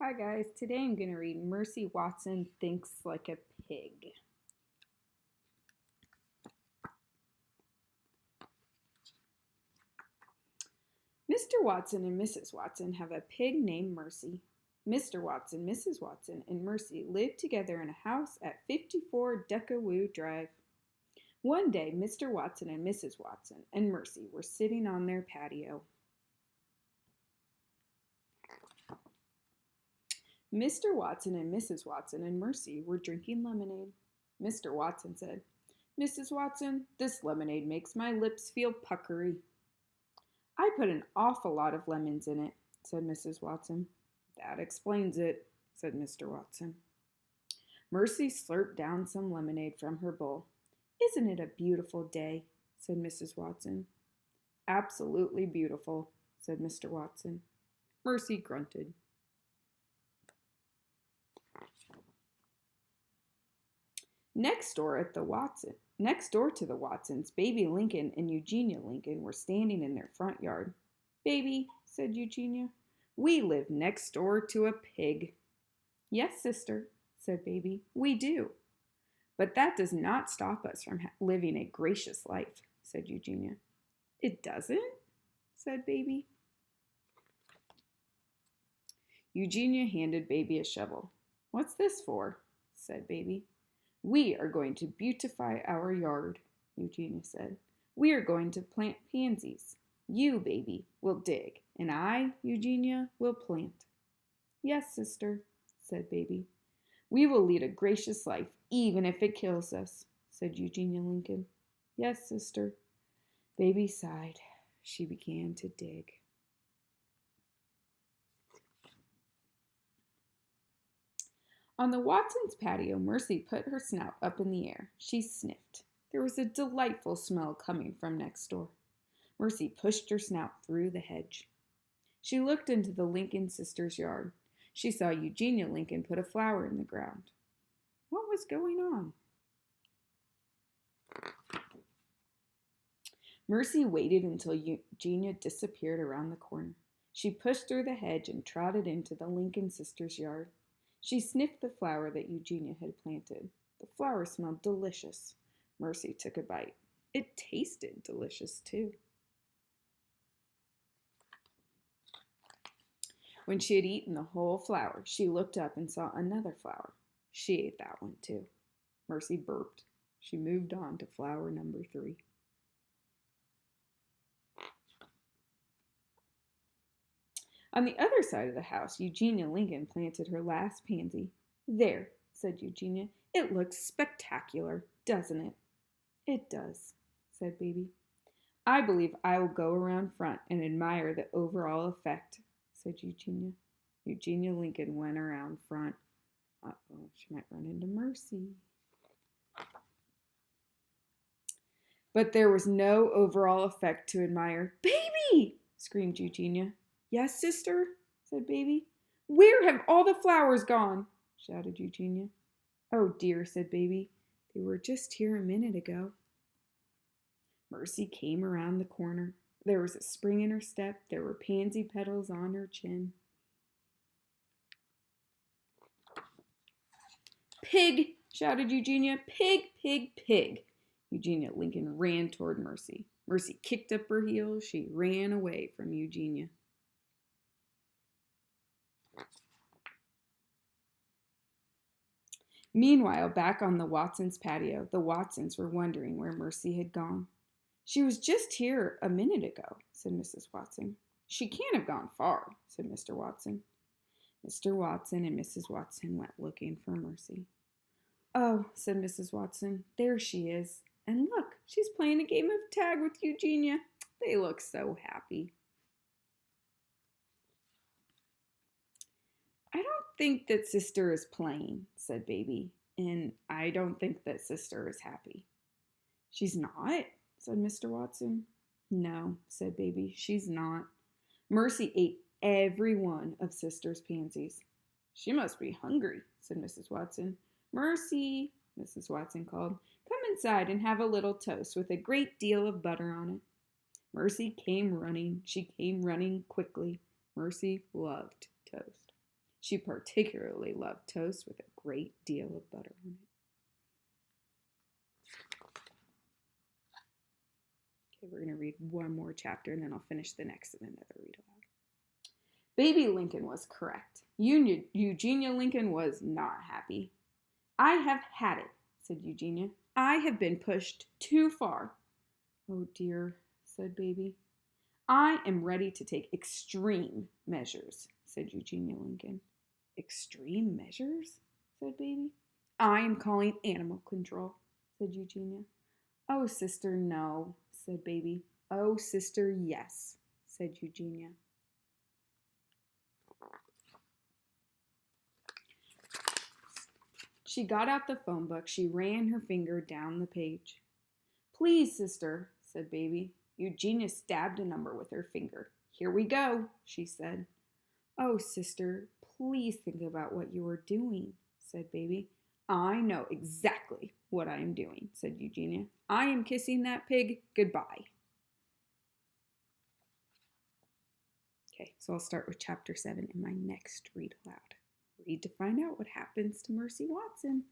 Hi guys, today I'm going to read Mercy Watson Thinks Like a Pig. Mr. Watson and Mrs. Watson have a pig named Mercy. Mr. Watson, Mrs. Watson, and Mercy live together in a house at 54 Deckawoo Drive. One day, Mr. Watson and Mrs. Watson and Mercy were sitting on their patio. Mr. Watson and Mrs. Watson and Mercy were drinking lemonade. Mr. Watson said, "Mrs. Watson, this lemonade makes my lips feel puckery." "I put an awful lot of lemons in it," said Mrs. Watson. "That explains it," said Mr. Watson. Mercy slurped down some lemonade from her bowl. "Isn't it a beautiful day?" said Mrs. Watson. "Absolutely beautiful," said Mr. Watson. Mercy grunted. Next door to the Watsons, Baby Lincoln and Eugenia Lincoln were standing in their front yard. "Baby," said Eugenia, "we live next door to a pig." "Yes, sister," said Baby, "we do." "But that does not stop us from living a gracious life," said Eugenia. "It doesn't?" said Baby. Eugenia handed Baby a shovel. "What's this for?" said Baby. "We are going to beautify our yard," Eugenia said. "We are going to plant pansies. You, Baby, will dig, and I, Eugenia, will plant." "Yes, sister," said Baby. "We will lead a gracious life, even if it kills us," said Eugenia Lincoln. "Yes, sister." Baby sighed. She began to dig. On the Watsons' patio, Mercy put her snout up in the air. She sniffed. There was a delightful smell coming from next door. Mercy pushed her snout through the hedge. She looked into the Lincoln sisters' yard. She saw Eugenia Lincoln put a flower in the ground. What was going on? Mercy waited until Eugenia disappeared around the corner. She pushed through the hedge and trotted into the Lincoln sisters' yard. She sniffed the flower that Eugenia had planted. The flower smelled delicious. Mercy took a bite. It tasted delicious, too. When she had eaten the whole flower, she looked up and saw another flower. She ate that one, too. Mercy burped. She moved on to flower number 3. On the other side of the house, Eugenia Lincoln planted her last pansy. "There," said Eugenia. "It looks spectacular, doesn't it?" "It does," said Baby. "I believe I will go around front and admire the overall effect," said Eugenia. Eugenia Lincoln went around front. Uh-oh, she might run into Mercy. But there was no overall effect to admire. "Baby!" screamed Eugenia. "Yes, sister?" said Baby. "Where have all the flowers gone?" shouted Eugenia. "Oh dear," said Baby. "They were just here a minute ago." Mercy came around the corner. There was a spring in her step. There were pansy petals on her chin. "Pig!" shouted Eugenia. "Pig, pig, pig!" Eugenia Lincoln ran toward Mercy. Mercy kicked up her heels. She ran away from Eugenia. Meanwhile, back on the Watsons' patio, the Watsons were wondering where Mercy had gone. "She was just here a minute ago," said Mrs. Watson. "She can't have gone far," said Mr. Watson. Mr. Watson and Mrs. Watson went looking for Mercy. "Oh," said Mrs. Watson, "there she is. And look, she's playing a game of tag with Eugenia. They look so happy." "I don't think that sister is playing," said Baby, "and I don't think that sister is happy." "She's not?" said Mr. Watson. "No," said Baby, "she's not. Mercy ate every one of sister's pansies." "She must be hungry," said Mrs. Watson. "Mercy," Mrs. Watson called, "come inside and have a little toast with a great deal of butter on it." Mercy came running. She came running quickly. Mercy loved toast. She particularly loved toast with a great deal of butter on it. Okay, we're going to read one more chapter and then I'll finish the next in another read aloud. Baby Lincoln was correct. Eugenia Lincoln was not happy. I have had it, said Eugenia. I have been pushed too far. Oh dear, said Baby. I am ready to take extreme measures, said Eugenia Lincoln. Extreme measures? Said Baby. I am calling animal control, said Eugenia. Oh, sister, no, said Baby. Oh, sister, yes, said Eugenia. She got out the phone book. She ran her finger down the page. Please, sister, said Baby. Eugenia stabbed a number with her finger. Here we go, she said. Oh, sister, please think about what you are doing, said Baby. I know exactly what I am doing, said Eugenia. I am kissing that pig goodbye. Okay, so I'll start with chapter 7 in my next read aloud. Read to find out what happens to Mercy Watson.